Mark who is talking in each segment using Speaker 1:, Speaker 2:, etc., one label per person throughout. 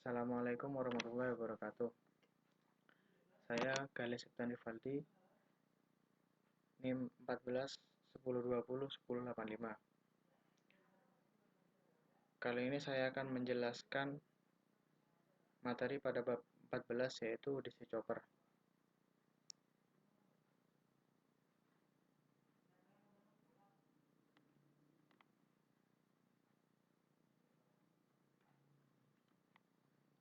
Speaker 1: Assalamualaikum warahmatullahi wabarakatuh. Saya Galih Septani Rivaldi, NIM 14 1020 1085. Kali ini saya akan menjelaskan materi pada bab 14 yaitu DC chopper.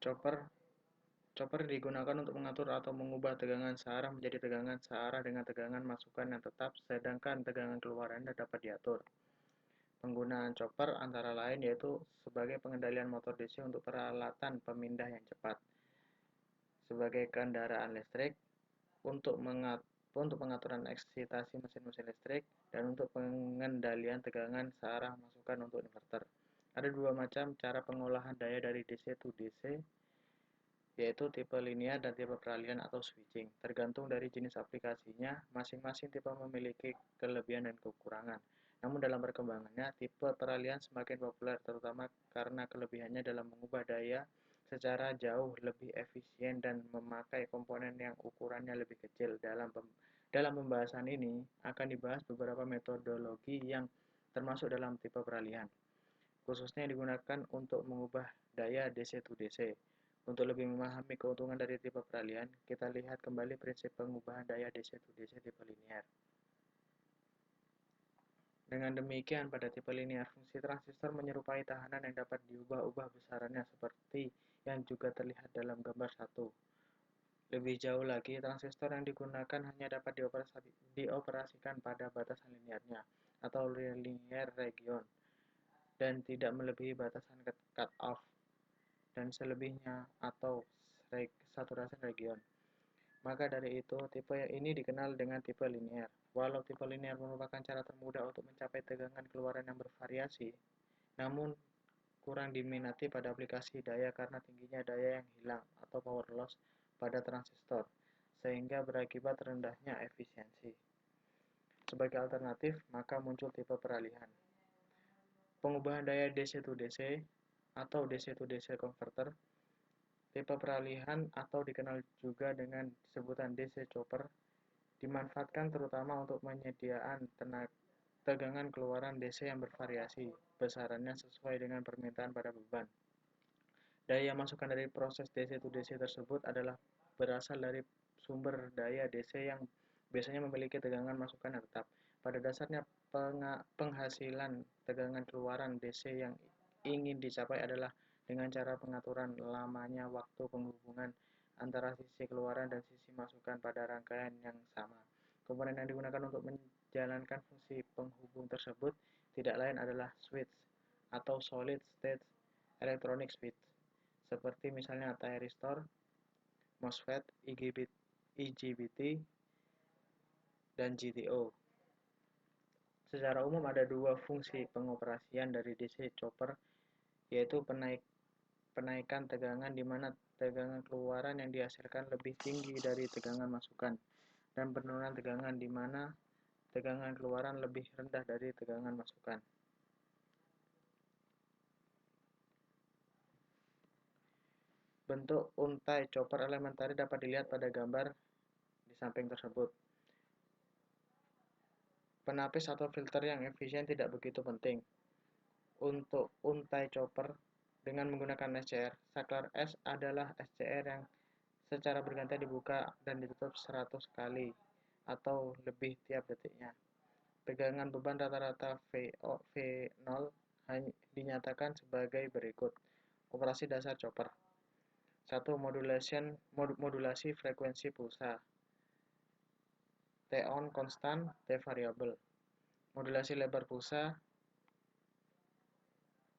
Speaker 1: Chopper digunakan untuk mengatur atau mengubah tegangan searah menjadi tegangan searah dengan tegangan masukan yang tetap, sedangkan tegangan keluarannya dapat diatur. Penggunaan chopper antara lain yaitu sebagai pengendalian motor DC untuk peralatan pemindah yang cepat, sebagai kendaraan listrik, untuk pengaturan eksitasi mesin-mesin listrik, dan untuk pengendalian tegangan searah masukan untuk inverter. Ada dua macam cara pengolahan daya dari DC to DC, yaitu tipe linear dan tipe peralihan atau switching. Tergantung dari jenis aplikasinya, masing-masing tipe memiliki kelebihan dan kekurangan. Namun dalam perkembangannya, tipe peralihan semakin populer terutama karena kelebihannya dalam mengubah daya secara jauh lebih efisien dan memakai komponen yang ukurannya lebih kecil. Dalam pembahasan ini akan dibahas beberapa metodologi yang termasuk dalam tipe peralihan, khususnya yang digunakan untuk mengubah daya DC to DC. Untuk lebih memahami keuntungan dari tipe peralihan, kita lihat kembali prinsip pengubahan daya DC to DC tipe linear. Dengan demikian, pada tipe linear, fungsi transistor menyerupai tahanan yang dapat diubah-ubah besarannya seperti yang juga terlihat dalam gambar 1. Lebih jauh lagi, transistor yang digunakan hanya dapat dioperasikan pada batasan linearnya atau linear region dan tidak melebihi batasan cut-off dan selebihnya atau saturation region. Maka dari itu, tipe ini dikenal dengan tipe linear. Walau tipe linear merupakan cara termudah untuk mencapai tegangan keluaran yang bervariasi, namun kurang diminati pada aplikasi daya karena tingginya daya yang hilang atau power loss pada transistor, sehingga berakibat rendahnya efisiensi. Sebagai alternatif, maka muncul tipe peralihan. Pengubahan daya DC to DC atau DC to DC converter. Tipe peralihan atau dikenal juga dengan sebutan DC chopper dimanfaatkan terutama untuk penyediaan tegangan keluaran DC yang bervariasi besarannya sesuai dengan permintaan pada beban. Daya masukan dari proses DC to DC tersebut adalah berasal dari sumber daya DC yang biasanya memiliki tegangan masukan yang tetap. Pada dasarnya, penghasilan tegangan keluaran DC yang ingin dicapai adalah dengan cara pengaturan lamanya waktu penghubungan antara sisi keluaran dan sisi masukan pada rangkaian yang sama. Komponen yang digunakan untuk menjalankan fungsi penghubung tersebut tidak lain adalah switch atau solid state electronic switch, seperti misalnya thyristor, MOSFET, IGBT, dan GTO. Secara umum ada dua fungsi pengoperasian dari DC chopper, yaitu penaikan tegangan di mana tegangan keluaran yang dihasilkan lebih tinggi dari tegangan masukan, dan penurunan tegangan di mana tegangan keluaran lebih rendah dari tegangan masukan. Bentuk untai chopper elementary dapat dilihat pada gambar di samping tersebut. Penapis atau filter yang efisien tidak begitu penting. Untuk untai chopper dengan menggunakan SCR, saklar S adalah SCR yang secara bergantian dibuka dan ditutup 100 kali atau lebih tiap detiknya. Tegangan beban rata-rata V0 dinyatakan sebagai berikut. Operasi dasar chopper. 1. Modulasi frekuensi pulsa. T-on konstan, T variabel. Modulasi lebar pulsa,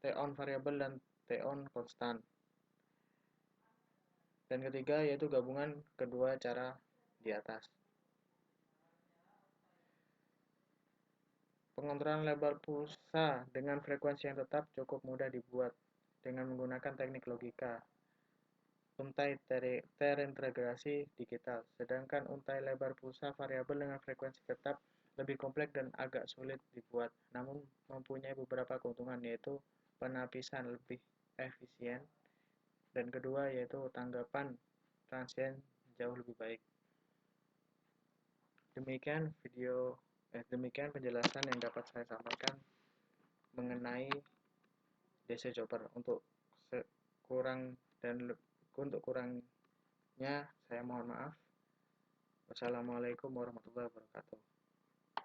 Speaker 1: T-on variabel dan T-on konstan. Dan ketiga yaitu gabungan kedua cara di atas. Pengontrolan lebar pulsa dengan frekuensi yang tetap cukup mudah dibuat dengan menggunakan teknik logika untai terintegrasi digital, sedangkan untai lebar pulsa variabel dengan frekuensi tetap lebih kompleks dan agak sulit dibuat, namun mempunyai beberapa keuntungan, yaitu penapisan lebih efisien, Dan kedua yaitu tanggapan transien jauh lebih baik. Demikian penjelasan yang dapat saya sampaikan mengenai DC Chopper. Untuk kurangnya saya mohon maaf. Wassalamualaikum warahmatullahi wabarakatuh.